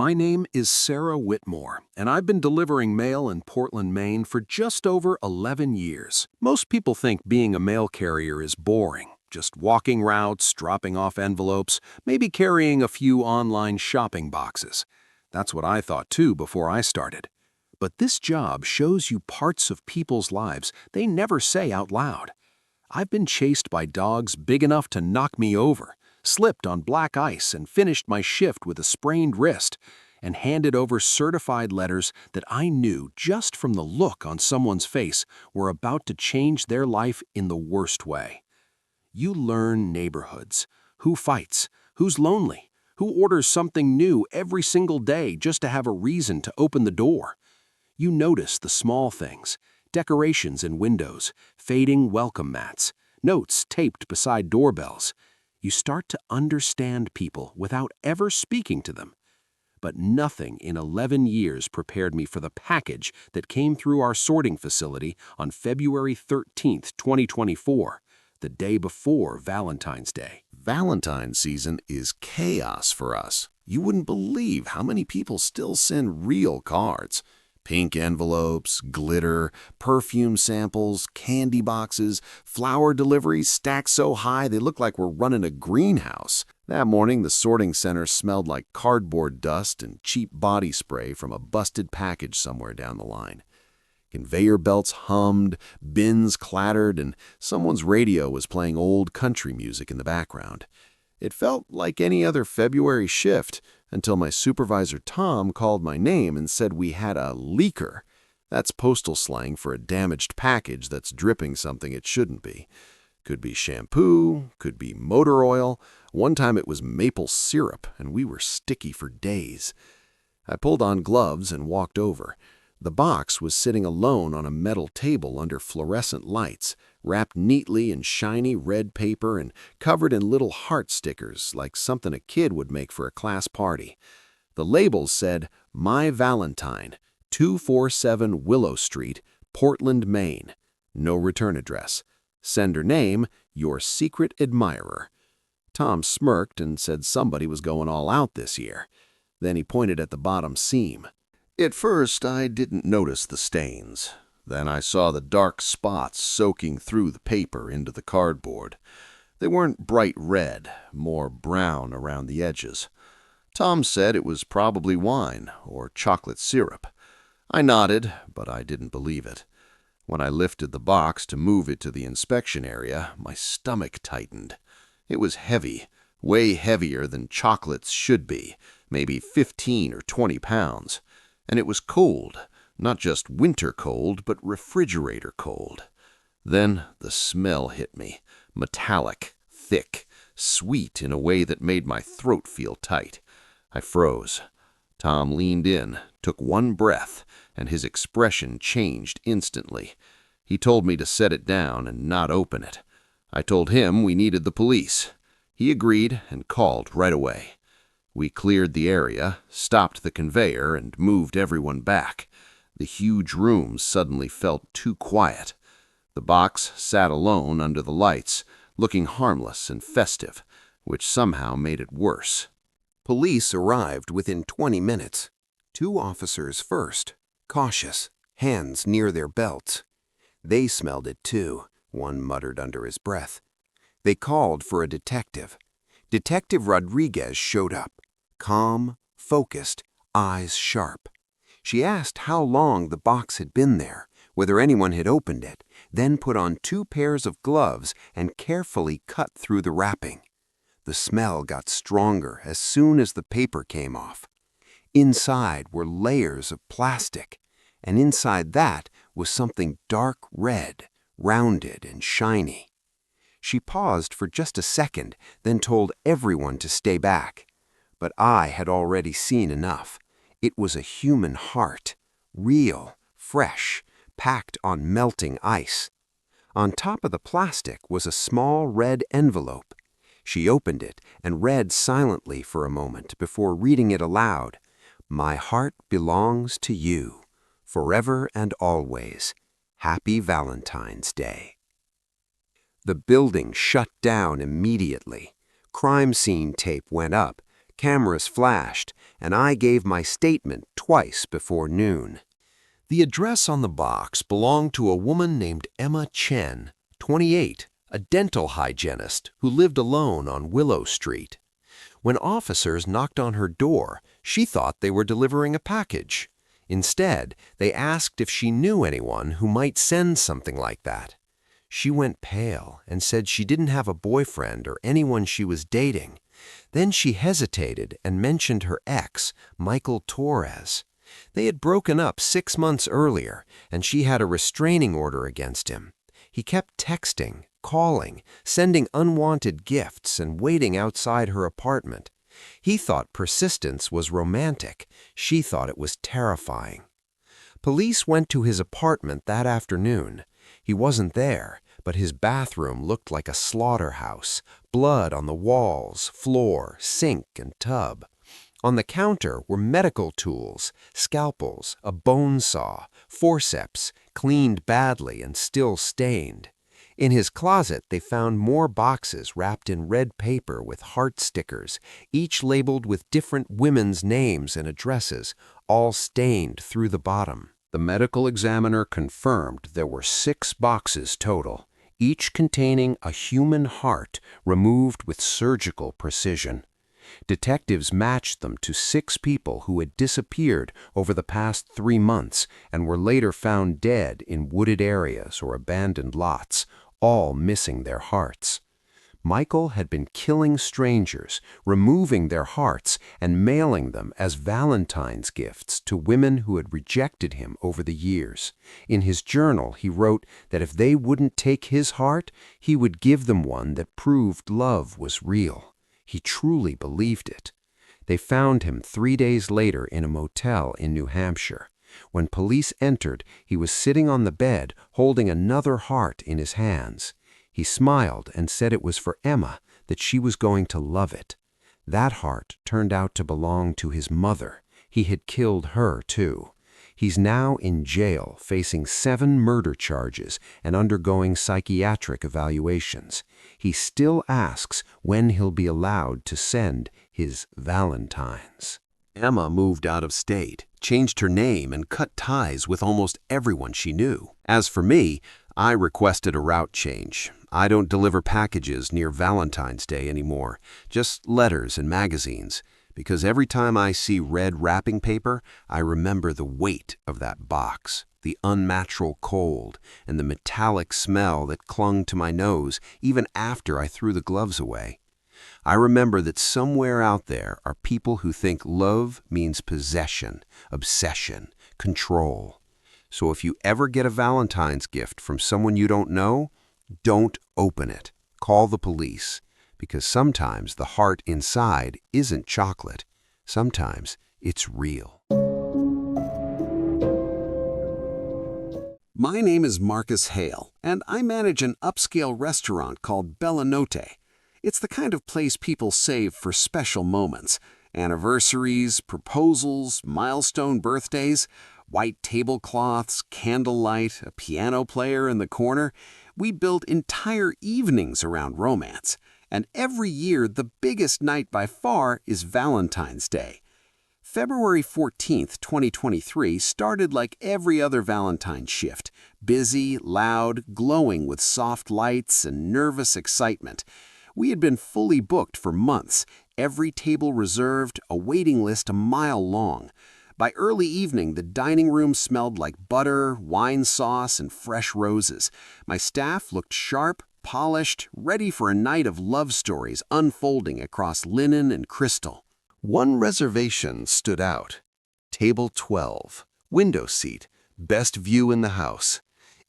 My name is Sarah Whitmore, and I've been delivering mail in Portland, Maine for just over 11 years. Most people think being a mail carrier is boring, just walking routes, dropping off envelopes, maybe carrying a few online shopping boxes. That's what I thought too before I started. But this job shows you parts of people's lives they never say out loud. I've been chased by dogs big enough to knock me over, slipped on black ice and finished my shift with a sprained wrist, and handed over certified letters that I knew just from the look on someone's face were about to change their life in the worst way. You learn neighborhoods, who fights, who's lonely, who orders something new every single day just to have a reason to open the door. You notice the small things, decorations in windows, fading welcome mats, notes taped beside doorbells. You start to understand people without ever speaking to them. But nothing in 11 years prepared me for the package that came through our sorting facility on February 13th, 2024, the day before Valentine's Day. Valentine's season is chaos for us. You wouldn't believe how many people still send real cards. Pink envelopes, glitter, perfume samples, candy boxes, flower deliveries stacked so high they look like we're running a greenhouse. That morning, the sorting center smelled like cardboard dust and cheap body spray from a busted package somewhere down the line. Conveyor belts hummed, bins clattered, and someone's radio was playing old country music in the background. It felt like any other February shift until my supervisor Tom called my name and said we had a leaker. That's postal slang for a damaged package that's dripping something it shouldn't be. Could be shampoo, could be motor oil. One time it was maple syrup, and we were sticky for days. I pulled on gloves and walked over. The box was sitting alone on a metal table under fluorescent lights, wrapped neatly in shiny red paper and covered in little heart stickers like something a kid would make for a class party. The labels said, "My Valentine, 247 Willow Street, Portland, Maine. No return address. Sender name, Your Secret Admirer." Tom smirked and said somebody was going all out this year. Then he pointed at the bottom seam. At first, I didn't notice the stains. Then I saw the dark spots soaking through the paper into the cardboard. They weren't bright red, more brown around the edges. Tom said it was probably wine or chocolate syrup. I nodded, but I didn't believe it. When I lifted the box to move it to the inspection area, my stomach tightened. It was heavy, way heavier than chocolates should be, maybe 15 or 20 pounds. And it was cold, not just winter cold, but refrigerator cold. Then the smell hit me, metallic, thick, sweet in a way that made my throat feel tight. I froze. Tom leaned in, took one breath, and his expression changed instantly. He told me to set it down and not open it. I told him we needed the police. He agreed and called right away. We cleared the area, stopped the conveyor, and moved everyone back. The huge room suddenly felt too quiet. The box sat alone under the lights, looking harmless and festive, which somehow made it worse. Police arrived within 20 minutes. 2 officers first, cautious, hands near their belts. They smelled it too, one muttered under his breath. They called for a detective. Detective Rodriguez showed up, calm, focused, eyes sharp. She asked how long the box had been there, whether anyone had opened it, then put on 2 pairs of gloves and carefully cut through the wrapping. The smell got stronger as soon as the paper came off. Inside were layers of plastic, and inside that was something dark red, rounded and shiny. She paused for just a second, then told everyone to stay back. But I had already seen enough. It was a human heart, real, fresh, packed on melting ice. On top of the plastic was a small red envelope. She opened it and read silently for a moment before reading it aloud. "My heart belongs to you, forever and always. Happy Valentine's Day." The building shut down immediately. Crime scene tape went up. Cameras flashed, and I gave my statement twice before noon. The address on the box belonged to a woman named Emma Chen, 28, a dental hygienist who lived alone on Willow Street. When officers knocked on her door, she thought they were delivering a package. Instead, they asked if she knew anyone who might send something like that. She went pale and said she didn't have a boyfriend or anyone she was dating. Then she hesitated and mentioned her ex, Michael Torres. They had broken up 6 months earlier, and she had a restraining order against him. He kept texting, calling, sending unwanted gifts, and waiting outside her apartment. He thought persistence was romantic. She thought it was terrifying. Police went to his apartment that afternoon. He wasn't there, but his bathroom looked like a slaughterhouse, blood on the walls, floor, sink, and tub. On the counter were medical tools, scalpels, a bone saw, forceps, cleaned badly and still stained. In his closet, they found more boxes wrapped in red paper with heart stickers, each labeled with different women's names and addresses, all stained through the bottom. The medical examiner confirmed there were 6 boxes total, each containing a human heart removed with surgical precision. Detectives matched them to 6 people who had disappeared over the past 3 months and were later found dead in wooded areas or abandoned lots, all missing their hearts. Michael had been killing strangers, removing their hearts, and mailing them as Valentine's gifts to women who had rejected him over the years. In his journal, he wrote that if they wouldn't take his heart, he would give them one that proved love was real. He truly believed it. They found him 3 days later in a motel in New Hampshire. When police entered, he was sitting on the bed holding another heart in his hands. He smiled and said it was for Emma, that she was going to love it. That heart turned out to belong to his mother. He had killed her, too. He's now in jail facing 7 murder charges and undergoing psychiatric evaluations. He still asks when he'll be allowed to send his Valentines. Emma moved out of state, changed her name, and cut ties with almost everyone she knew. As for me, I requested a route change. I don't deliver packages near Valentine's Day anymore, just letters and magazines, because every time I see red wrapping paper, I remember the weight of that box, the unnatural cold, and the metallic smell that clung to my nose even after I threw the gloves away. I remember that somewhere out there are people who think love means possession, obsession, control. So if you ever get a Valentine's gift from someone you don't know, don't open it. Call the police, because sometimes the heart inside isn't chocolate. Sometimes it's real. My name is Marcus Hale, and I manage an upscale restaurant called Bella Notte. It's the kind of place people save for special moments. Anniversaries, proposals, milestone birthdays, white tablecloths, candlelight, a piano player in the corner. We build entire evenings around romance. And every year, the biggest night by far is Valentine's Day. February 14th, 2023 started like every other Valentine's shift, busy, loud, glowing with soft lights and nervous excitement. We had been fully booked for months, every table reserved, a waiting list a mile long. By early evening, the dining room smelled like butter, wine sauce, and fresh roses. My staff looked sharp, polished, ready for a night of love stories unfolding across linen and crystal. One reservation stood out. Table 12, window seat, best view in the house.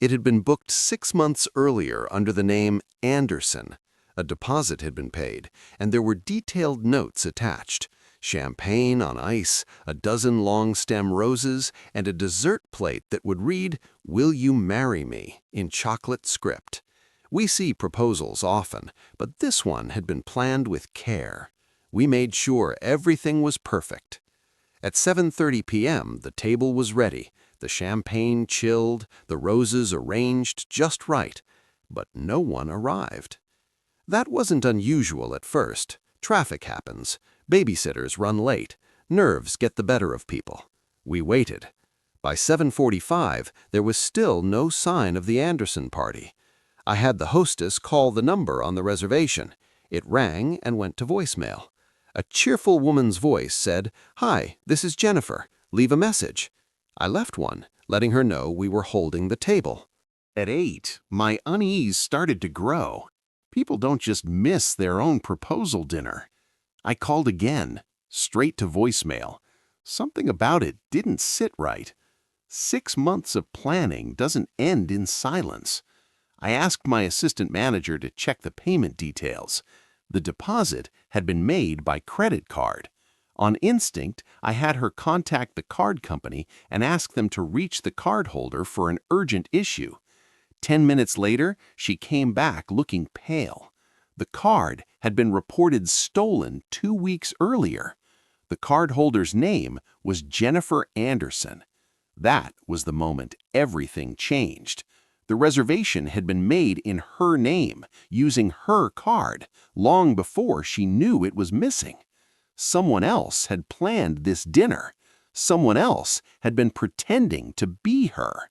It had been booked 6 months earlier under the name Anderson. A deposit had been paid, and there were detailed notes attached. Champagne on ice, a dozen long-stem roses, and a dessert plate that would read, "Will you marry me?" in chocolate script. We see proposals often, but this one had been planned with care. We made sure everything was perfect. At 7:30 p.m., the table was ready, the champagne chilled, the roses arranged just right, but no one arrived. That wasn't unusual at first. Traffic happens. Babysitters run late. Nerves get the better of people. We waited. By 7:45, there was still no sign of the Anderson party. I had the hostess call the number on the reservation. It rang and went to voicemail. A cheerful woman's voice said, "Hi, this is Jennifer. Leave a message." I left one, letting her know we were holding the table. At 8, my unease started to grow. People don't just miss their own proposal dinner. I called again, straight to voicemail. Something about it didn't sit right. 6 months of planning doesn't end in silence. I asked my assistant manager to check the payment details. The deposit had been made by credit card. On instinct, I had her contact the card company and ask them to reach the cardholder for an urgent issue. 10 minutes later, she came back looking pale. The card had been reported stolen 2 weeks earlier. The cardholder's name was Jennifer Anderson. That was the moment everything changed. The reservation had been made in her name, using her card, long before she knew it was missing. Someone else had planned this dinner. Someone else had been pretending to be her.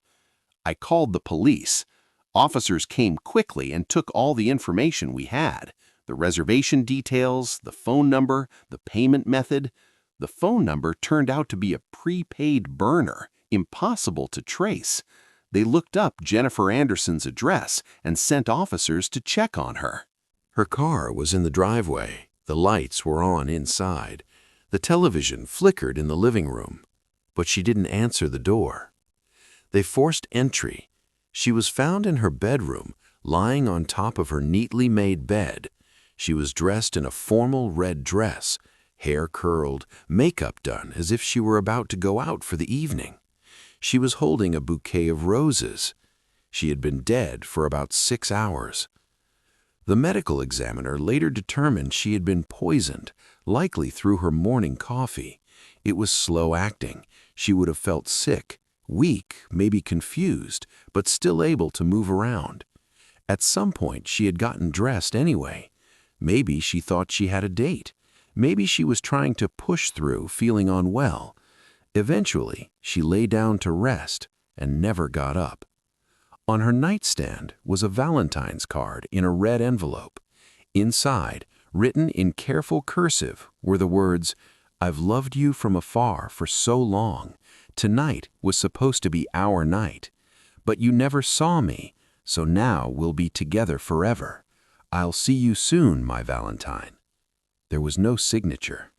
I called the police. Officers came quickly and took all the information we had: the reservation details, the phone number, the payment method. The phone number turned out to be a prepaid burner, impossible to trace. They looked up Jennifer Anderson's address and sent officers to check on her. Her car was in the driveway. The lights were on inside. The television flickered in the living room, but she didn't answer the door. They forced entry. She was found in her bedroom, lying on top of her neatly made bed. She was dressed in a formal red dress, hair curled, makeup done as if she were about to go out for the evening. She was holding a bouquet of roses. She had been dead for about 6 hours. The medical examiner later determined she had been poisoned, likely through her morning coffee. It was slow acting. She would have felt sick, weak, maybe confused, but still able to move around. At some point, she had gotten dressed anyway. Maybe she thought she had a date. Maybe she was trying to push through, feeling unwell. Eventually, she lay down to rest and never got up. On her nightstand was a Valentine's card in a red envelope. Inside, written in careful cursive, were the words, "I've loved you from afar for so long. Tonight was supposed to be our night. But you never saw me, so now we'll be together forever. I'll see you soon, my Valentine." There was no signature.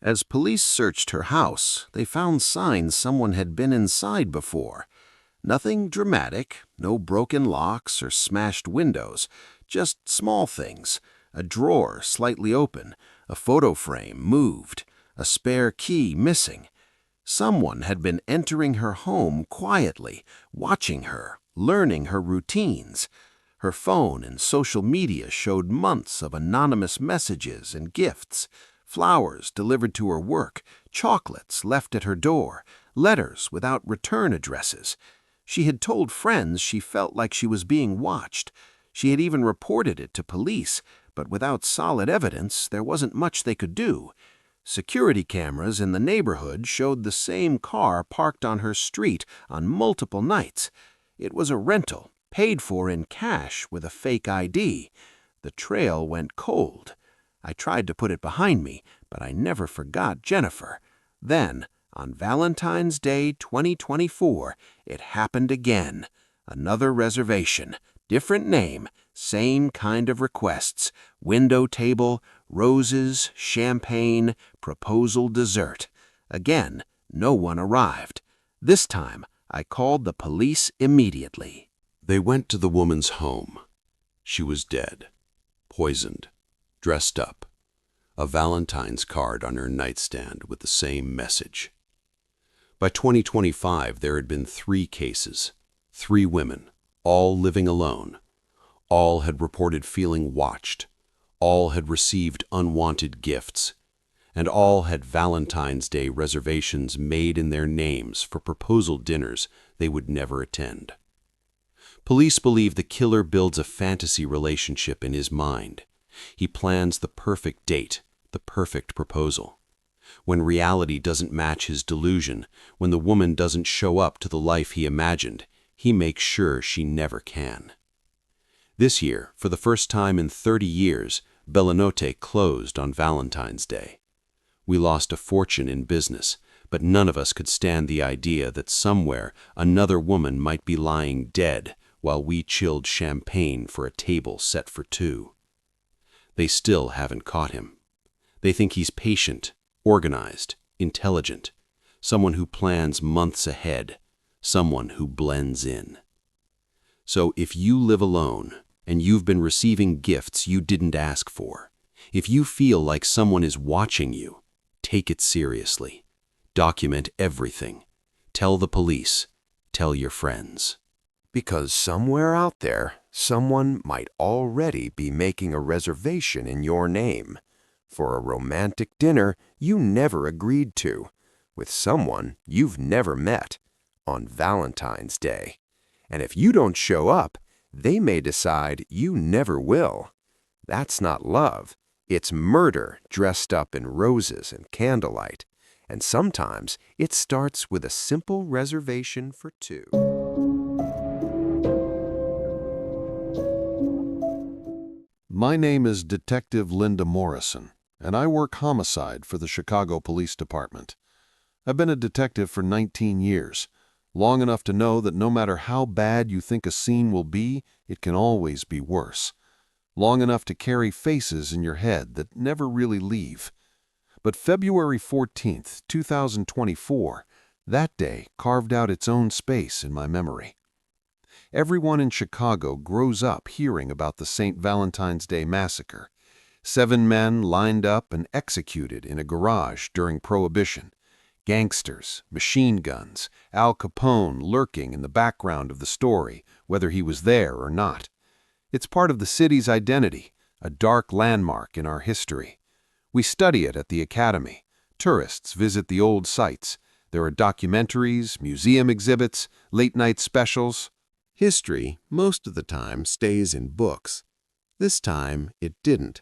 As police searched her house, they found signs someone had been inside before. Nothing dramatic, no broken locks or smashed windows, just small things: a drawer slightly open, a photo frame moved, a spare key missing. Someone had been entering her home quietly, watching her, learning her routines. Her phone and social media showed months of anonymous messages and gifts: flowers delivered to her work, chocolates left at her door, letters without return addresses. She had told friends she felt like she was being watched. She had even reported it to police, but without solid evidence, there wasn't much they could do. Security cameras in the neighborhood showed the same car parked on her street on multiple nights. It was a rental, paid for in cash with a fake ID. The trail went cold. I tried to put it behind me, but I never forgot Jennifer. Then, on Valentine's Day 2024, it happened again. Another reservation, different name, same kind of requests: window table, roses, champagne, proposal dessert. Again, no one arrived. This time, I called the police immediately. They went to the woman's home. She was dead, poisoned, dressed up, a Valentine's card on her nightstand with the same message. By 2025, there had been 3 cases, 3 women, all living alone. All had reported feeling watched. All had received unwanted gifts. And all had Valentine's Day reservations made in their names for proposal dinners they would never attend. Police believe the killer builds a fantasy relationship in his mind. He plans the perfect date, the perfect proposal. When reality doesn't match his delusion, when the woman doesn't show up to the life he imagined, he makes sure she never can. This year, for the first time in 30 years, Bellanotte closed on Valentine's Day. We lost a fortune in business, but none of us could stand the idea that somewhere another woman might be lying dead while we chilled champagne for a table set for two. They still haven't caught him. They think he's patient, organized, intelligent, someone who plans months ahead, someone who blends in. So if you live alone, and you've been receiving gifts you didn't ask for, if you feel like someone is watching you, take it seriously. Document everything. Tell the police. Tell your friends. Because somewhere out there, someone might already be making a reservation in your name for a romantic dinner you never agreed to, with someone you've never met, on Valentine's Day. And if you don't show up, they may decide you never will. That's not love. It's murder dressed up in roses and candlelight. And sometimes it starts with a simple reservation for two. My name is Detective Linda Morrison, and I work homicide for the Chicago Police Department. I've been a detective for 19 years, long enough to know that no matter how bad you think a scene will be, it can always be worse. Long enough to carry faces in your head that never really leave. But February 14th, 2024, that day carved out its own space in my memory. Everyone in Chicago grows up hearing about the St. Valentine's Day Massacre. 7 men lined up and executed in a garage during Prohibition. Gangsters, machine guns, Al Capone lurking in the background of the story, whether he was there or not. It's part of the city's identity, a dark landmark in our history. We study it at the Academy. Tourists visit the old sites. There are documentaries, museum exhibits, late-night specials. History, most of the time, stays in books. This time, it didn't.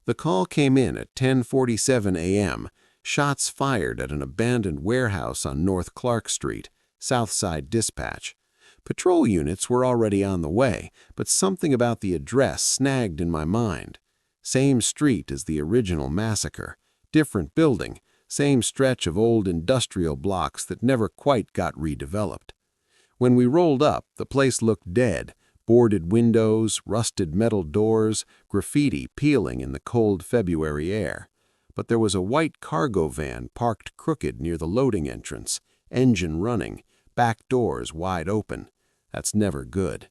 The call came in at 10:47 a.m., shots fired at an abandoned warehouse on North Clark Street, Southside Dispatch. Patrol units were already on the way, but something about the address snagged in my mind. Same street as the original massacre, different building, same stretch of old industrial blocks that never quite got redeveloped. When we rolled up, the place looked dead, boarded windows, rusted metal doors, graffiti peeling in the cold February air. But there was a white cargo van parked crooked near the loading entrance, engine running, back doors wide open. That's never good.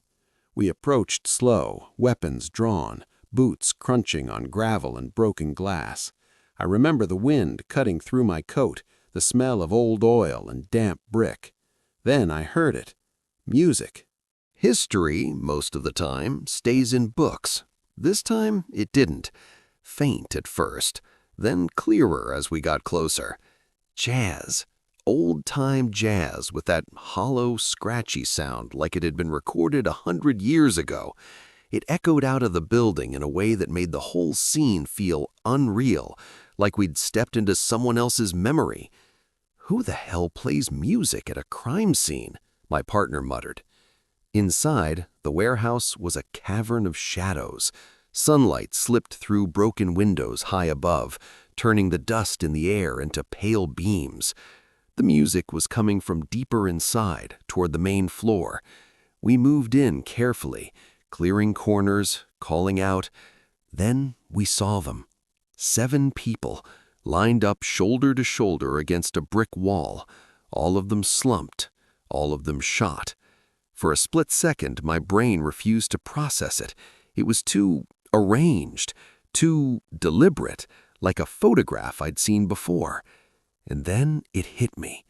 We approached slow, weapons drawn, boots crunching on gravel and broken glass. I remember the wind cutting through my coat, the smell of old oil and damp brick. Then I heard it. Music. History, most of the time, stays in books. This time, it didn't. Faint at first, then clearer as we got closer. Jazz. Old-time jazz with that hollow, scratchy sound like it had been recorded 100 years ago. It echoed out of the building in a way that made the whole scene feel unreal, like we'd stepped into someone else's memory. "Who the hell plays music at a crime scene?" my partner muttered. Inside, the warehouse was a cavern of shadows. Sunlight slipped through broken windows high above, turning the dust in the air into pale beams. The music was coming from deeper inside, toward the main floor. We moved in carefully, clearing corners, calling out. Then we saw them. 7 people, lined up shoulder to shoulder against a brick wall, all of them slumped, all of them shot. For a split second, my brain refused to process it. It was too arranged, too deliberate, like a photograph I'd seen before. And then it hit me.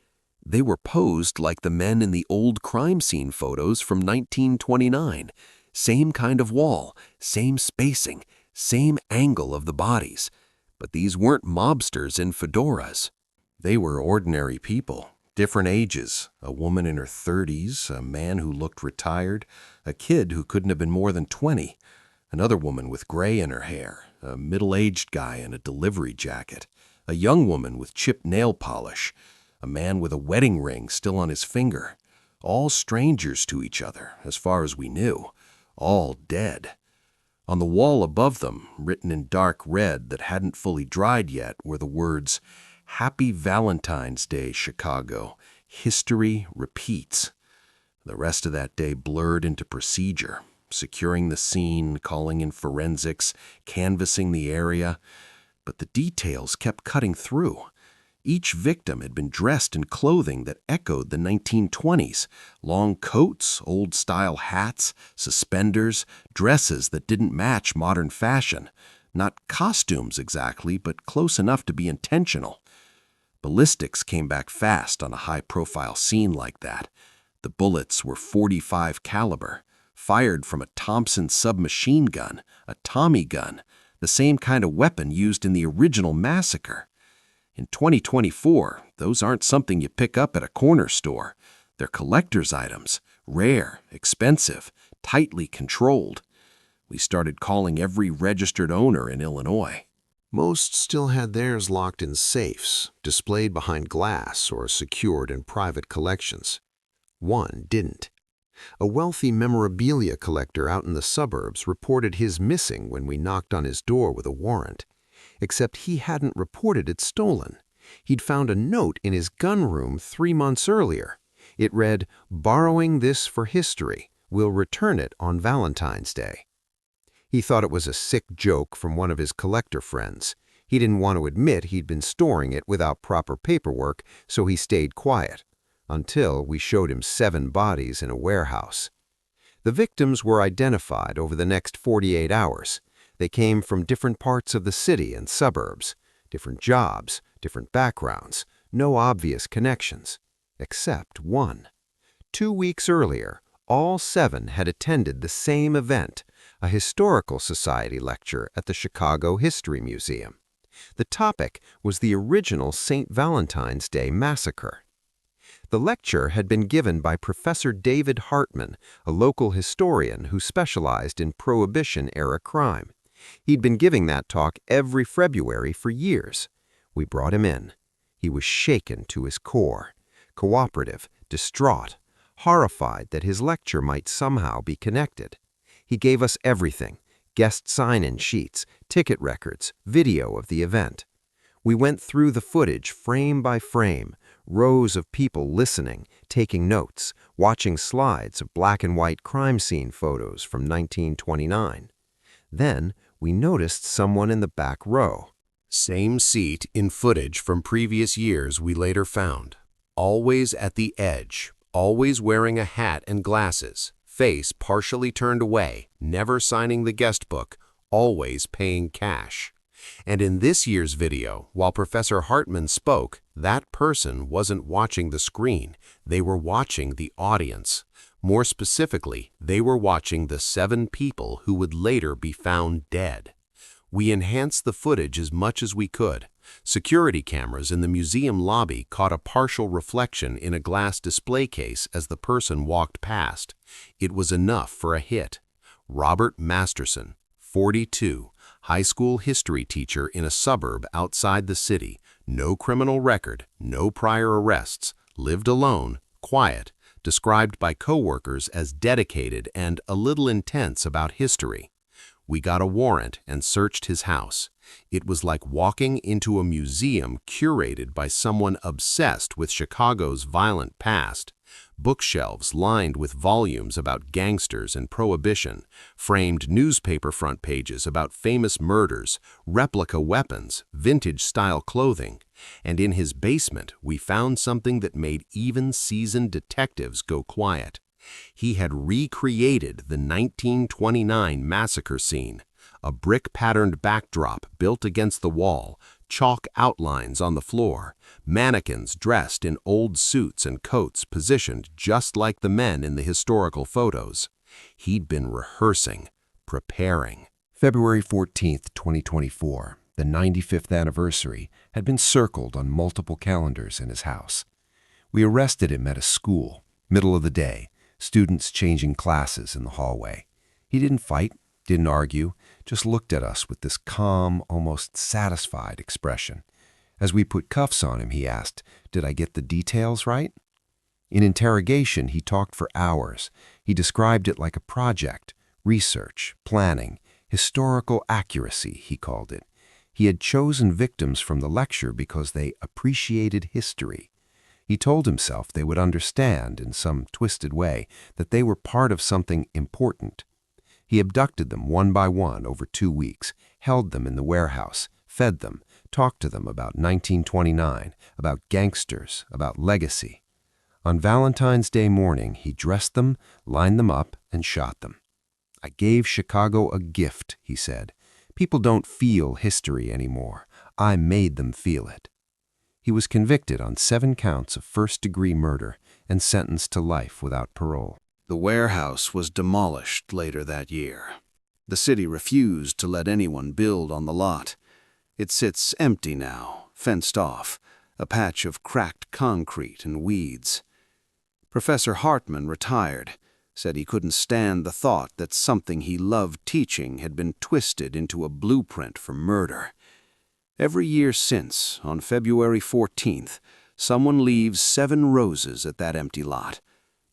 They were posed like the men in the old crime scene photos from 1929. Same kind of wall, same spacing, same angle of the bodies. But these weren't mobsters in fedoras. They were ordinary people, different ages, a woman in her 30s, a man who looked retired, a kid who couldn't have been more than 20. Another woman with gray in her hair, a middle-aged guy in a delivery jacket, a young woman with chipped nail polish, a man with a wedding ring still on his finger, all strangers to each other, as far as we knew, all dead. On the wall above them, written in dark red that hadn't fully dried yet, were the words, "Happy Valentine's Day, Chicago. History repeats." The rest of that day blurred into procedure, securing the scene, calling in forensics, canvassing the area. But the details kept cutting through. Each victim had been dressed in clothing that echoed the 1920s, long coats, old-style hats, suspenders, dresses that didn't match modern fashion. Not costumes exactly, but close enough to be intentional. Ballistics came back fast on a high-profile scene like that. The bullets were .45 caliber, fired from a Thompson submachine gun, a Tommy gun, the same kind of weapon used in the original massacre. In 2024, those aren't something you pick up at a corner store. They're collector's items, rare, expensive, tightly controlled. We started calling every registered owner in Illinois. Most still had theirs locked in safes, displayed behind glass or secured in private collections. One didn't. A wealthy memorabilia collector out in the suburbs reported his missing when we knocked on his door with a warrant. Except he hadn't reported it stolen. He'd found a note in his gun room 3 months earlier. It read, "Borrowing this for history. Will return it on Valentine's Day." He thought it was a sick joke from one of his collector friends. He didn't want to admit he'd been storing it without proper paperwork, so he stayed quiet. Until we showed him 7 bodies in a warehouse. The victims were identified over the next 48 hours. They came from different parts of the city and suburbs, different jobs, different backgrounds, no obvious connections, except one. 2 weeks earlier, all 7 had attended the same event, a historical society lecture at the Chicago History Museum. The topic was the original St. Valentine's Day massacre. The lecture had been given by Professor David Hartman, a local historian who specialized in Prohibition-era crime. He'd been giving that talk every February for years. We brought him in. He was shaken to his core, cooperative, distraught, horrified that his lecture might somehow be connected. He gave us everything, guest sign-in sheets, ticket records, video of the event. We went through the footage frame by frame, rows of people listening, taking notes, watching slides of black and white crime scene photos from 1929. Then we noticed someone in the back row. Same seat in footage from previous years we later found. Always at the edge, always wearing a hat and glasses, face partially turned away, never signing the guest book, always paying cash. And in this year's video, while Professor Hartman spoke, that person wasn't watching the screen, they were watching the audience. More specifically, they were watching the 7 people who would later be found dead. We enhanced the footage as much as we could. Security cameras in the museum lobby caught a partial reflection in a glass display case as the person walked past. It was enough for a hit. Robert Masterson, 42, high school history teacher in a suburb outside the city, no criminal record, no prior arrests, lived alone, quiet, described by coworkers as dedicated and a little intense about history. We got a warrant and searched his house. It was like walking into a museum curated by someone obsessed with Chicago's violent past. Bookshelves lined with volumes about gangsters and prohibition, framed newspaper front pages about famous murders, replica weapons, vintage-style clothing. And in his basement, we found something that made even seasoned detectives go quiet. He had recreated the 1929 massacre scene, a brick-patterned backdrop built against the wall, chalk outlines on the floor, mannequins dressed in old suits and coats positioned just like the men in the historical photos. He'd been rehearsing, preparing. February 14th, 2024, the 95th anniversary, had been circled on multiple calendars in his house. We arrested him at a school, middle of the day, students changing classes in the hallway. He didn't fight, Didn't argue, just looked at us with this calm, almost satisfied expression. As we put cuffs on him, he asked, "Did I get the details right?" In interrogation, he talked for hours. He described it like a project, research, planning, historical accuracy, he called it. He had chosen victims from the lecture because they appreciated history. He told himself they would understand, in some twisted way, that they were part of something important. He abducted them one by one over 2 weeks, held them in the warehouse, fed them, talked to them about 1929, about gangsters, about legacy. On Valentine's Day morning, he dressed them, lined them up, and shot them. "I gave Chicago a gift," he said. "People don't feel history anymore. I made them feel it." He was convicted on 7 counts of first-degree murder and sentenced to life without parole. The warehouse was demolished later that year. The city refused to let anyone build on the lot. It sits empty now, fenced off, a patch of cracked concrete and weeds. Professor Hartman retired, said he couldn't stand the thought that something he loved teaching had been twisted into a blueprint for murder. Every year since, on February 14th, someone leaves 7 roses at that empty lot.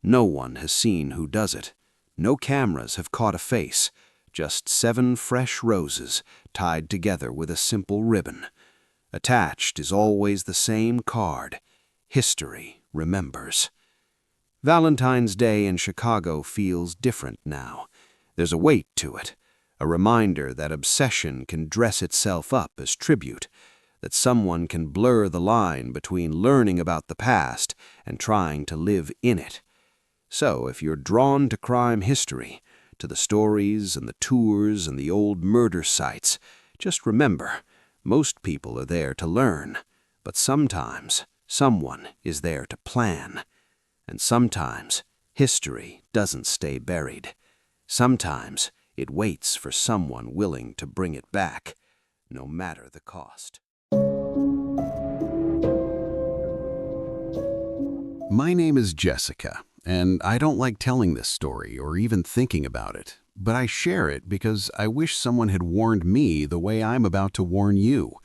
No one has seen who does it. No cameras have caught a face. Just 7 fresh roses tied together with a simple ribbon. Attached is always the same card. History remembers. Valentine's Day in Chicago feels different now. There's a weight to it, a reminder that obsession can dress itself up as tribute, that someone can blur the line between learning about the past and trying to live in it. So if you're drawn to crime history, to the stories and the tours and the old murder sites, just remember, most people are there to learn, but sometimes someone is there to plan. And sometimes history doesn't stay buried. Sometimes it waits for someone willing to bring it back, no matter the cost. My name is Jessica, and I don't like telling this story or even thinking about it, but I share it because I wish someone had warned me the way I'm about to warn you.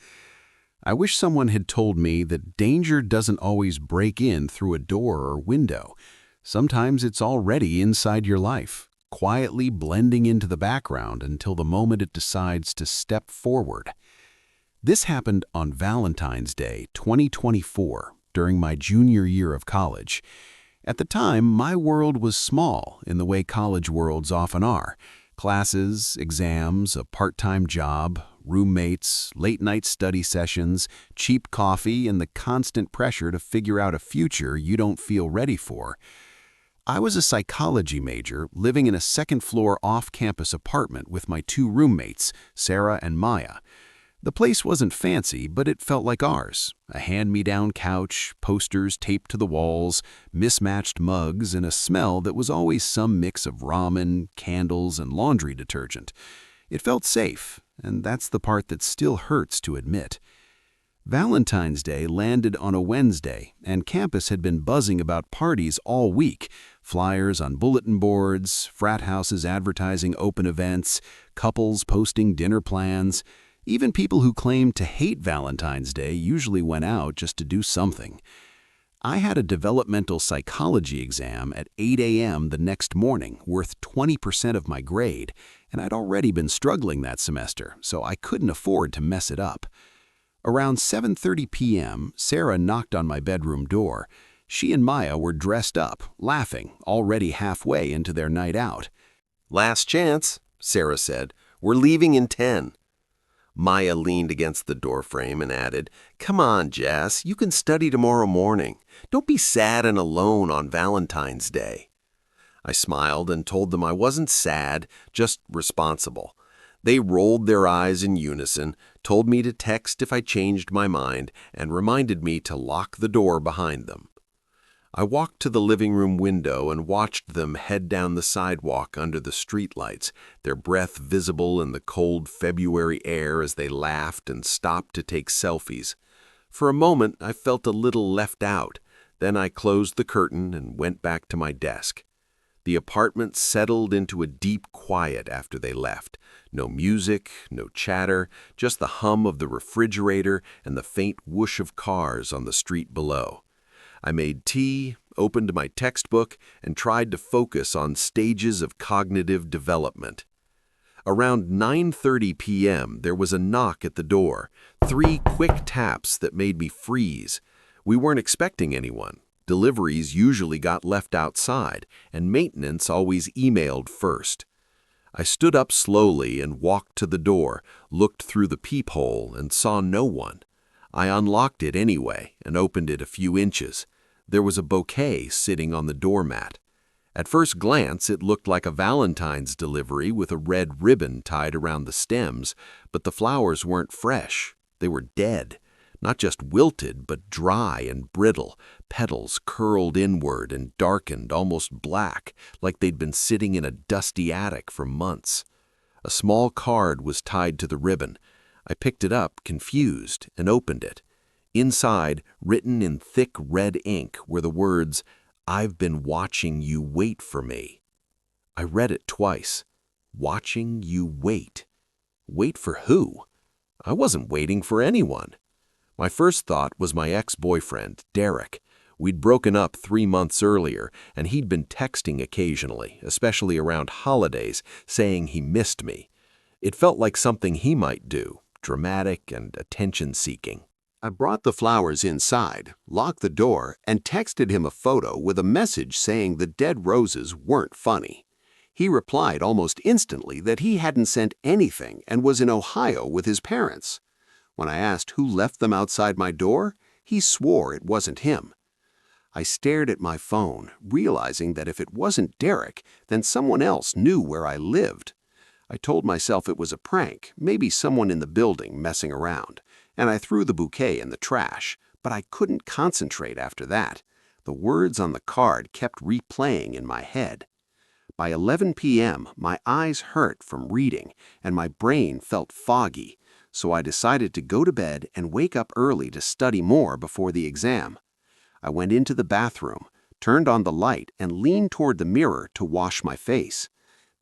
I wish someone had told me that danger doesn't always break in through a door or window. Sometimes it's already inside your life, quietly blending into the background until the moment it decides to step forward. This happened on Valentine's Day 2024, during my junior year of college. At the time, my world was small in the way college worlds often are. Classes, exams, a part-time job, roommates, late-night study sessions, cheap coffee, and the constant pressure to figure out a future you don't feel ready for. I was a psychology major living in a second-floor off-campus apartment with my 2 roommates, Sarah and Maya. The place wasn't fancy, but it felt like ours. A hand-me-down couch, posters taped to the walls, mismatched mugs, and a smell that was always some mix of ramen, candles, and laundry detergent. It felt safe, and that's the part that still hurts to admit. Valentine's Day landed on a Wednesday, and campus had been buzzing about parties all week. Flyers on bulletin boards, frat houses advertising open events, couples posting dinner plans. Even people who claimed to hate Valentine's Day usually went out just to do something. I had a developmental psychology exam at 8 a.m. the next morning, worth 20% of my grade, and I'd already been struggling that semester, so I couldn't afford to mess it up. Around 7:30 p.m., Sarah knocked on my bedroom door. She and Maya were dressed up, laughing, already halfway into their night out. "Last chance," Sarah said. "We're leaving in 10. Maya leaned against the doorframe and added, "Come on, Jess, you can study tomorrow morning. Don't be sad and alone on Valentine's Day." I smiled and told them I wasn't sad, just responsible. They rolled their eyes in unison, told me to text if I changed my mind, and reminded me to lock the door behind them. I walked to the living room window and watched them head down the sidewalk under the streetlights, their breath visible in the cold February air as they laughed and stopped to take selfies. For a moment, I felt a little left out. Then I closed the curtain and went back to my desk. The apartment settled into a deep quiet after they left. No music, no chatter, just the hum of the refrigerator and the faint whoosh of cars on the street below. I made tea, opened my textbook, and tried to focus on stages of cognitive development. Around 9:30 p.m., there was a knock at the door, 3 quick taps that made me freeze. We weren't expecting anyone. Deliveries usually got left outside, and maintenance always emailed first. I stood up slowly and walked to the door, looked through the peephole, and saw no one. I unlocked it anyway and opened it a few inches. There was a bouquet sitting on the doormat. At first glance, it looked like a Valentine's delivery with a red ribbon tied around the stems, but the flowers weren't fresh. They were dead. Not just wilted, but dry and brittle, petals curled inward and darkened almost black, like they'd been sitting in a dusty attic for months. A small card was tied to the ribbon. I picked it up, confused, and opened it. Inside, written in thick red ink, were the words, "I've been watching you wait for me." I read it twice. Watching you wait. Wait for who? I wasn't waiting for anyone. My first thought was my ex-boyfriend, Derek. We'd broken up 3 months earlier, and he'd been texting occasionally, especially around holidays, saying he missed me. It felt like something he might do, dramatic and attention-seeking. I brought the flowers inside, locked the door, and texted him a photo with a message saying the dead roses weren't funny. He replied almost instantly that he hadn't sent anything and was in Ohio with his parents. When I asked who left them outside my door, he swore it wasn't him. I stared at my phone, realizing that if it wasn't Derek, then someone else knew where I lived. I told myself it was a prank, maybe someone in the building messing around, and I threw the bouquet in the trash, but I couldn't concentrate after that. The words on the card kept replaying in my head. By 11 p.m., my eyes hurt from reading, and my brain felt foggy, so I decided to go to bed and wake up early to study more before the exam. I went into the bathroom, turned on the light, and leaned toward the mirror to wash my face.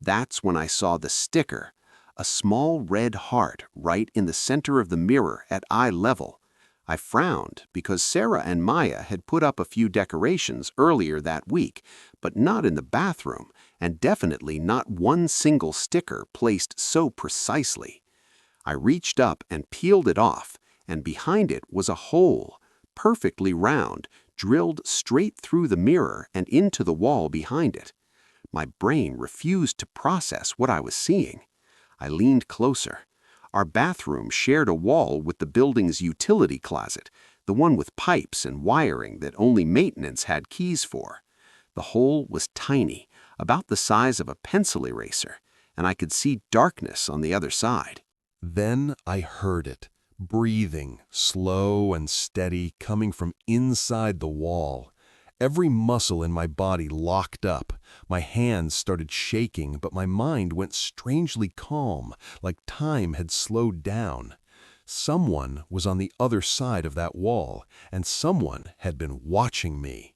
That's when I saw the sticker, a small red heart right in the center of the mirror at eye level. I frowned because Sarah and Maya had put up a few decorations earlier that week, but not in the bathroom, and definitely not one single sticker placed so precisely. I reached up and peeled it off, and behind it was a hole, perfectly round, drilled straight through the mirror and into the wall behind it. My brain refused to process what I was seeing. I leaned closer. Our bathroom shared a wall with the building's utility closet, the one with pipes and wiring that only maintenance had keys for. The hole was tiny, about the size of a pencil eraser, and I could see darkness on the other side. Then I heard it, breathing, slow and steady, coming from inside the wall. Every muscle in my body locked up. My hands started shaking, but my mind went strangely calm, like time had slowed down. Someone was on the other side of that wall, and someone had been watching me.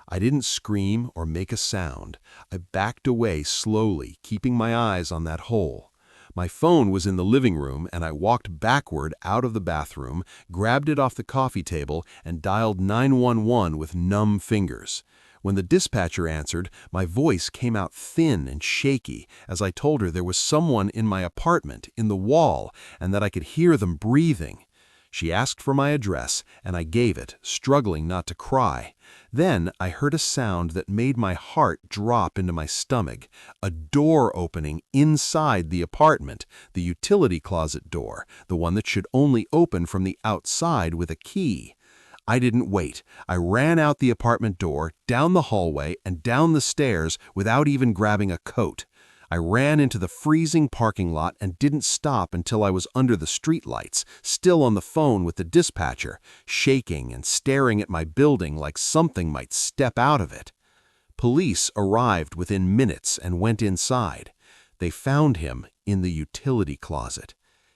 I didn't scream or make a sound. I backed away slowly, keeping my eyes on that hole. My phone was in the living room, and I walked backward out of the bathroom, grabbed it off the coffee table, and dialed 911 with numb fingers. When the dispatcher answered, my voice came out thin and shaky as I told her there was someone in my apartment, in the wall, and that I could hear them breathing. She asked for my address, and I gave it, struggling not to cry. Then I heard a sound that made my heart drop into my stomach, a door opening inside the apartment, the utility closet door, the one that should only open from the outside with a key. I didn't wait. I ran out the apartment door, down the hallway, and down the stairs without even grabbing a coat. I ran into the freezing parking lot and didn't stop until I was under the streetlights, still on the phone with the dispatcher, shaking and staring at my building like something might step out of it. Police arrived within minutes and went inside. They found him in the utility closet.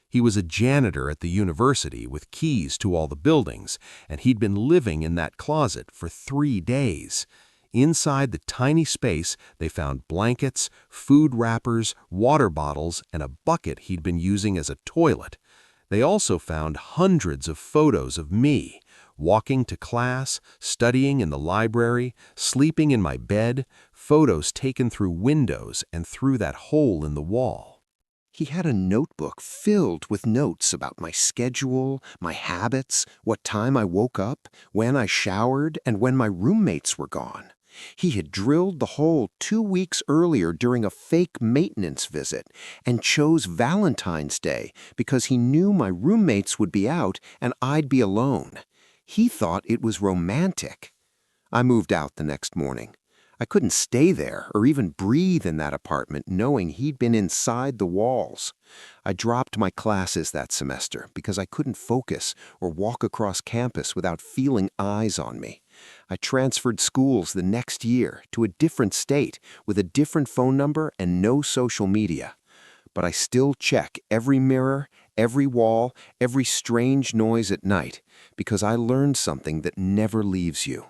He was a janitor at the university with keys to all the buildings, and he'd been living in that closet for 3 days. inside the tiny space, they found blankets, food wrappers, water bottles, and a bucket he'd been using as a toilet. They also found hundreds of photos of me, walking to class, studying in the library, sleeping in my bed, photos taken through windows and through that hole in the wall. He had a notebook filled with notes about my schedule, my habits, what time I woke up, when I showered, and when my roommates were gone. He had drilled the hole 2 weeks earlier during a fake maintenance visit and chose Valentine's Day because he knew my roommates would be out and I'd be alone. He thought it was romantic. I moved out the next morning. I couldn't stay there or even breathe in that apartment knowing he'd been inside the walls. I dropped my classes that semester because I couldn't focus or walk across campus without feeling eyes on me. I transferred schools the next year to a different state with a different phone number and no social media. But I still check every mirror, every wall, every strange noise at night because I learned something that never leaves you.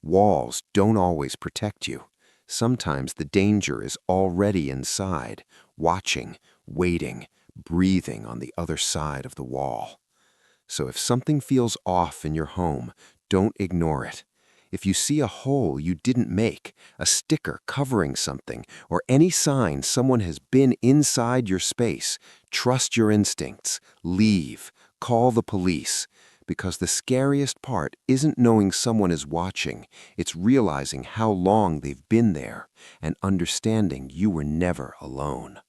Walls don't always protect you. Sometimes the danger is already inside, watching, waiting, breathing on the other side of the wall. So if something feels off in your home, don't ignore it. If you see a hole you didn't make, a sticker covering something, or any sign someone has been inside your space, trust your instincts, leave, call the police. Because the scariest part isn't knowing someone is watching, it's realizing how long they've been there and understanding you were never alone.